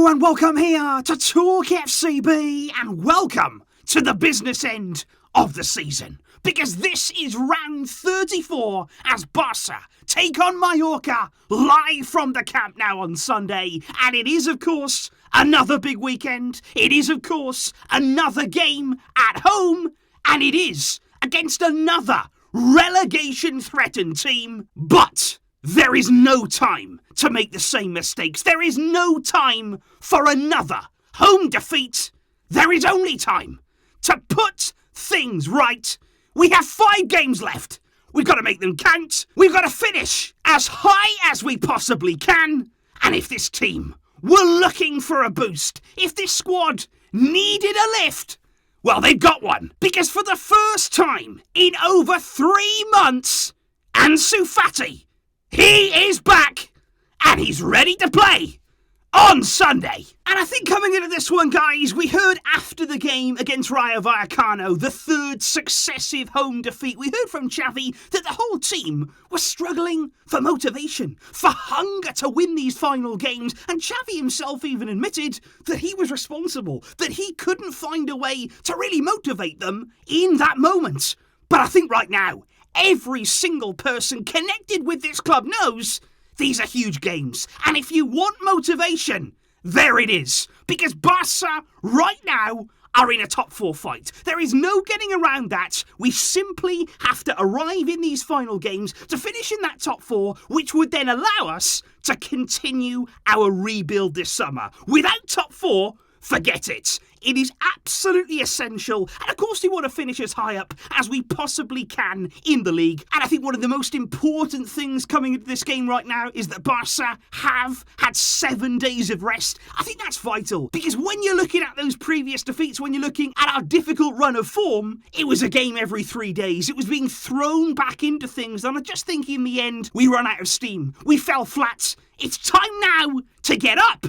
Hello and welcome here to TalkFCB and welcome to the business end of the season. Because this is round 34 as Barça take on Mallorca live from the Camp Nou on Sunday. And it is, of course, another big weekend. It is, of course, another game at home. And it is against another relegation-threatened team. But there is no time to make the same mistakes. There is no time for another home defeat. There is only time to put things right. We have 5 games left. We've got to make them count. We've got to finish as high as we possibly can. And if this team were looking for a boost, if this squad needed a lift, well, they've got one. Because for the first time in over 3 months, Ansu Fati, he is back and he's ready to play on Sunday. And I think coming into this one, guys, we heard after the game against Rayo Vallecano, the 3rd successive home defeat, we heard from Xavi that the whole team was struggling for motivation, for hunger to win these final games. And Xavi himself even admitted that he was responsible, that he couldn't find a way to really motivate them in that moment. But I think right now, every single person connected with this club knows these are huge games. And if you want motivation, there it is. Because Barça, right now, are in a top 4 fight. There is no getting around that. We simply have to arrive in these final games to finish in that top 4, which would then allow us to continue our rebuild this summer. Without top 4, forget it. It is absolutely essential. And of course we want to finish as high up as we possibly can in the league. And I think one of the most important things coming into this game right now is that Barça have had 7 days of rest. I think that's vital. Because when you're looking at those previous defeats, when you're looking at our difficult run of form, it was a game every 3 days. It was being thrown back into things. And I just think in the end, we ran out of steam. We fell flat. It's time now to get up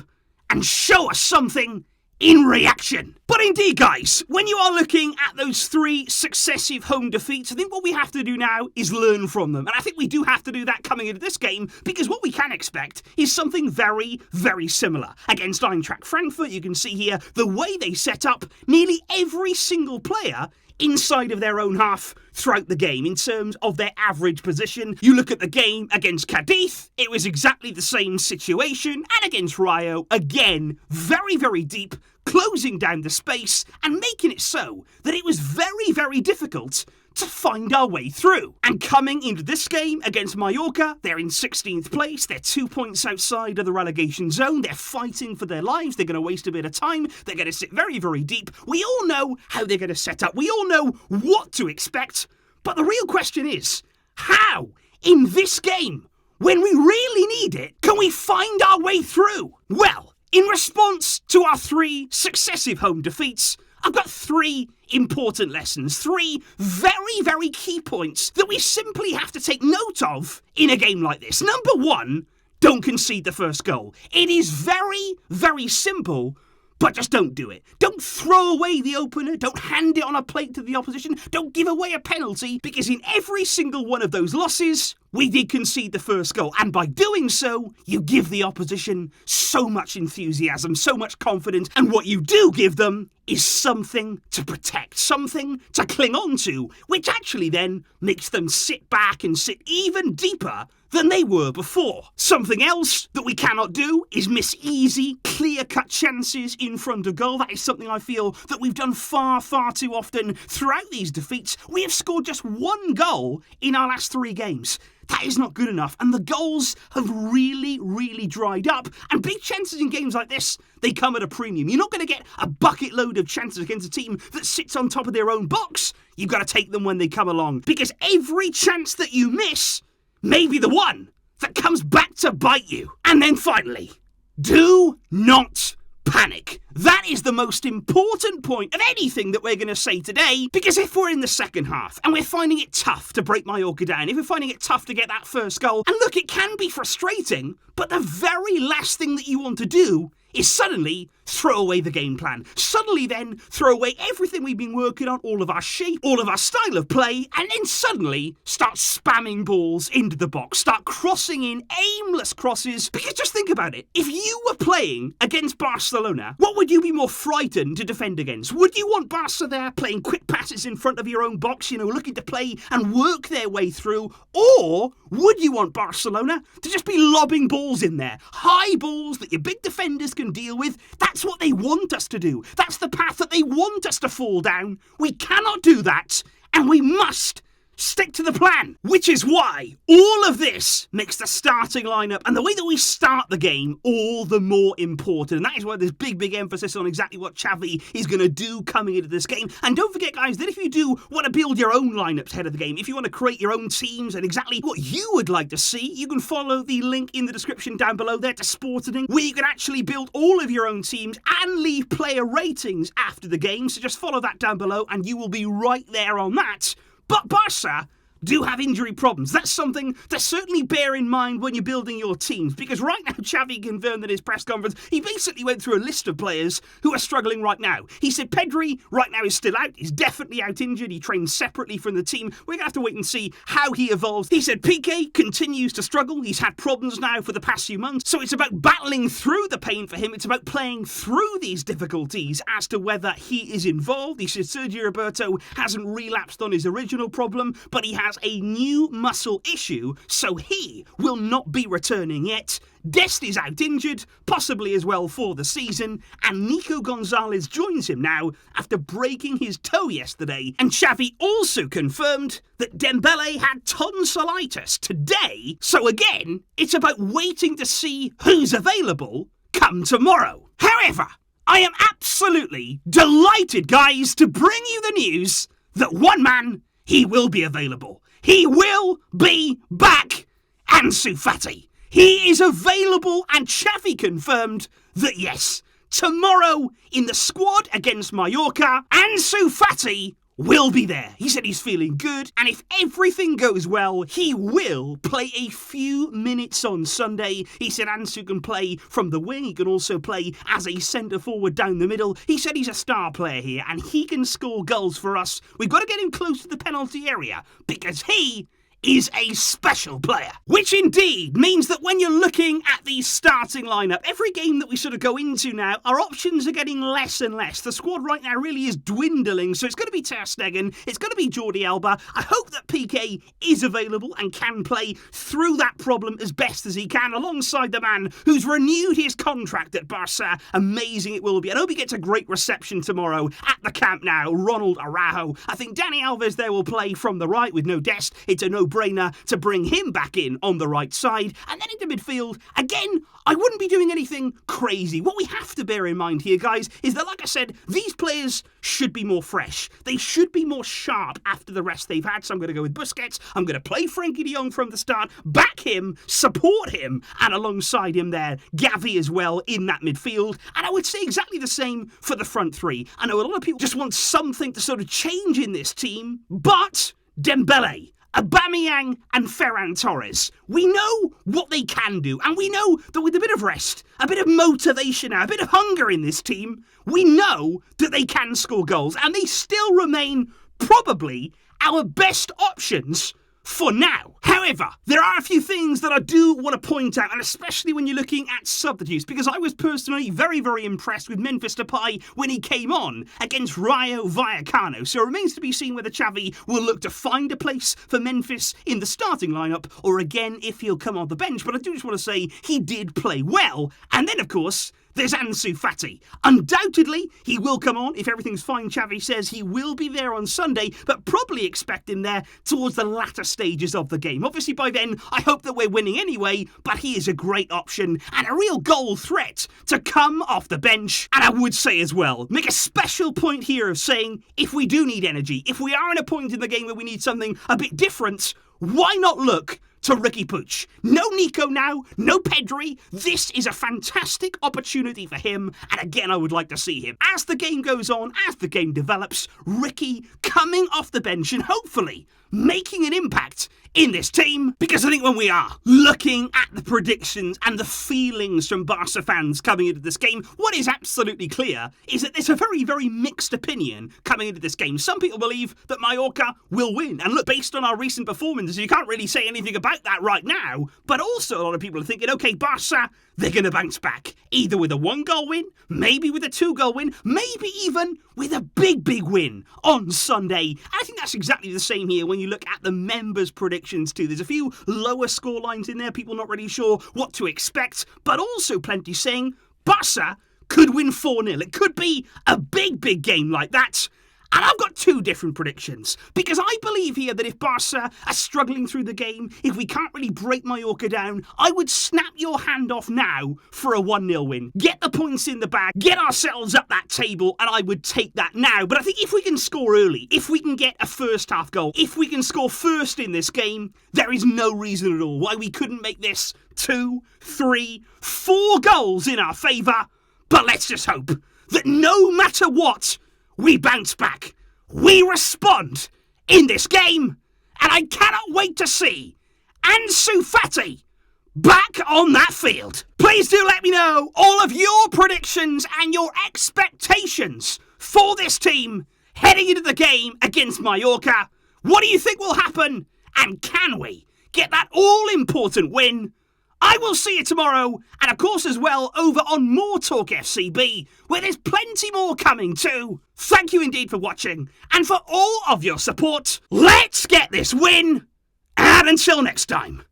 and show us something in reaction. But indeed, guys, when you are looking at those 3 successive home defeats, I think what we have to do now is learn from them. And I think we do have to do that coming into this game, because what we can expect is something very, very similar. Against Eintracht Frankfurt, you can see here the way they set up nearly every single player inside of their own half throughout the game in terms of their average position. You look at the game against Cadiz, it was exactly the same situation, and against Rayo, again, very, very deep, closing down the space and making it so that it was very, very difficult to find our way through. And coming into this game against Mallorca, they're in 16th place, they're 2 points outside of the relegation zone, they're fighting for their lives, they're going to waste a bit of time, they're going to sit very, very deep. We all know how they're going to set up, we all know what to expect, but the real question is, how, in this game, when we really need it, can we find our way through? Well, in response to our 3 successive home defeats, I've got 3 important lessons, 3 very, very key points that we simply have to take note of in a game like this. Number 1, don't concede the first goal. It is very, very simple, but just don't do it. Don't throw away the opener. Don't hand it on a plate to the opposition. Don't give away a penalty, because in every single one of those losses, we did concede the first goal. And by doing so, you give the opposition so much enthusiasm, so much confidence. And what you do give them is something to protect, something to cling on to, which actually then makes them sit back and sit even deeper than they were before. Something else that we cannot do is miss easy, clear-cut chances in front of goal. That is something I feel that we've done far, far too often throughout these defeats. We have scored just 1 goal in our last 3 games. That is not good enough, and the goals have really, really dried up. And big chances in games like this, they come at a premium. You're not going to get a bucket load of chances against a team that sits on top of their own box. You've got to take them when they come along, because every chance that you miss may be the one that comes back to bite you. And then finally, do not panic. That is the most important point of anything that we're going to say today, because if we're in the second half and we're finding it tough to break Mallorca down, if we're finding it tough to get that first goal, and look, it can be frustrating, but the very last thing that you want to do is suddenly throw away the game plan. Suddenly then, throw away everything we've been working on, all of our shape, all of our style of play, and then suddenly start spamming balls into the box, start crossing in aimless crosses. Because just think about it, if you were playing against Barcelona, what would you be more frightened to defend against? Would you want Barca there playing quick passes in front of your own box, looking to play and work their way through? Or would you want Barcelona to just be lobbing balls in there? High balls that your big defenders can deal with? That's what they want us to do. That's the path that they want us to fall down. We cannot do that, and we must stick to the plan, which is why all of this makes the starting lineup and the way that we start the game all the more important. And that is why there's big emphasis on exactly what Xavi is going to do coming into this game. And don't forget, guys, that if you do want to build your own lineups ahead of the game, if you want to create your own teams and exactly what you would like to see, you can follow the link in the description down below there to Sporting, where you can actually build all of your own teams and leave player ratings after the game. So just follow that down below and you will be right there on that. But Barca do have injury problems. That's something to certainly bear in mind when you're building your teams, because right now Xavi confirmed in his press conference, he basically went through a list of players who are struggling right now. He said Pedri right now is still out. He's definitely out injured. He trains separately from the team. We're going to have to wait and see how he evolves. He said Piqué continues to struggle. He's had problems now for the past few months. So it's about battling through the pain for him. It's about playing through these difficulties as to whether he is involved. He said Sergio Roberto hasn't relapsed on his original problem, but he has a new muscle issue, so he will not be returning yet. Dest is out injured, possibly as well for the season, and Nico Gonzalez joins him now after breaking his toe yesterday. And Xavi also confirmed that Dembele had tonsillitis today, so again, it's about waiting to see who's available come tomorrow. However, I am absolutely delighted, guys, to bring you the news that one man, he will be available. He will be back, Ansu Fati. He is available, and Xavi confirmed that yes, tomorrow in the squad against Mallorca, Ansu Fati will be there. He said he's feeling good, and if everything goes well, he will play a few minutes on Sunday. He said Ansu can play from the wing. He can also play as a centre-forward down the middle. He said he's a star player here, and he can score goals for us. We've got to get him close to the penalty area, because he is a special player. Which indeed means that when you're looking at the starting lineup, every game that we sort of go into now, our options are getting less and less. The squad right now really is dwindling, so it's going to be Ter Stegen, it's going to be Jordi Alba. I hope that Piqué is available and can play through that problem as best as he can, alongside the man who's renewed his contract at Barça. Amazing it will be. I hope he gets a great reception tomorrow at the Camp Nou. Ronald Araujo. I think Dani Alves there will play from the right with no Dest. It's a no-brainer to bring him back in on the right side. And then into midfield, again, I wouldn't be doing anything crazy. What we have to bear in mind here, guys, is that, like I said, these players should be more fresh. They should be more sharp after the rest they've had. So I'm going to go with Busquets. I'm going to play Frenkie de Jong from the start, back him, support him, and alongside him there, Gavi as well in that midfield. And I would say exactly the same for the front three. I know a lot of people just want something to sort of change in this team, but Dembele, Aubameyang and Ferran Torres, we know what they can do, and we know that with a bit of rest, a bit of motivation, a bit of hunger in this team, we know that they can score goals, and they still remain probably our best options for now. However, there are a few things that I do want to point out, and especially when you're looking at substitutes, because I was personally very impressed with Memphis Depay when he came on against Rayo Vallecano. So it remains to be seen whether Xavi will look to find a place for Memphis in the starting lineup, or again, if he'll come on the bench. But I do just want to say he did play well. And then, of course, there's Ansu Fati. Undoubtedly, he will come on. If everything's fine, Xavi says he will be there on Sunday, but probably expect him there towards the latter stages of the game. Obviously, by then, I hope that we're winning anyway, but he is a great option and a real goal threat to come off the bench. And I would say as well, make a special point here of saying, if we do need energy, if we are in a point in the game where we need something a bit different, why not look to Riqui Puig? No Nico now, no Pedri. This is a fantastic opportunity for him, and again, I would like to see him. As the game goes on, as the game develops, Riqui coming off the bench and hopefully making an impact in this team, because I think when we are looking at the predictions and the feelings from Barca fans coming into this game, what is absolutely clear is that there's a very, very mixed opinion coming into this game. Some people believe that Mallorca will win, and look, based on our recent performances, you can't really say anything about that right now, but also a lot of people are thinking, okay, Barca, they're going to bounce back, either with a 1-goal win, maybe with a 2-goal win, maybe even with a big, big win on Sunday. And I think that's exactly the same here when you look at the members' predictions too. There's a few lower score lines in there, people not really sure what to expect, but also plenty saying Barca could win 4-0. It could be a big, big game like that. And I've got two different predictions, because I believe here that if Barca are struggling through the game, if we can't really break Mallorca down, I would snap your hand off now for a 1-0 win. Get the points in the bag, get ourselves up that table, and I would take that now. But I think if we can score early, if we can get a first half goal, if we can score first in this game, there is no reason at all why we couldn't make this 2, 3, 4 goals in our favour. But let's just hope that no matter what, we bounce back. We respond in this game. And I cannot wait to see Ansu Fati back on that field. Please do let me know all of your predictions and your expectations for this team heading into the game against Mallorca. What do you think will happen? And can we get that all-important win? I will see you tomorrow, and of course as well over on more TalkFCB, where there's plenty more coming too. Thank you indeed for watching, and for all of your support. Let's get this win, and until next time,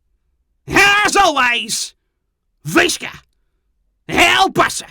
as always, Visca El Barça.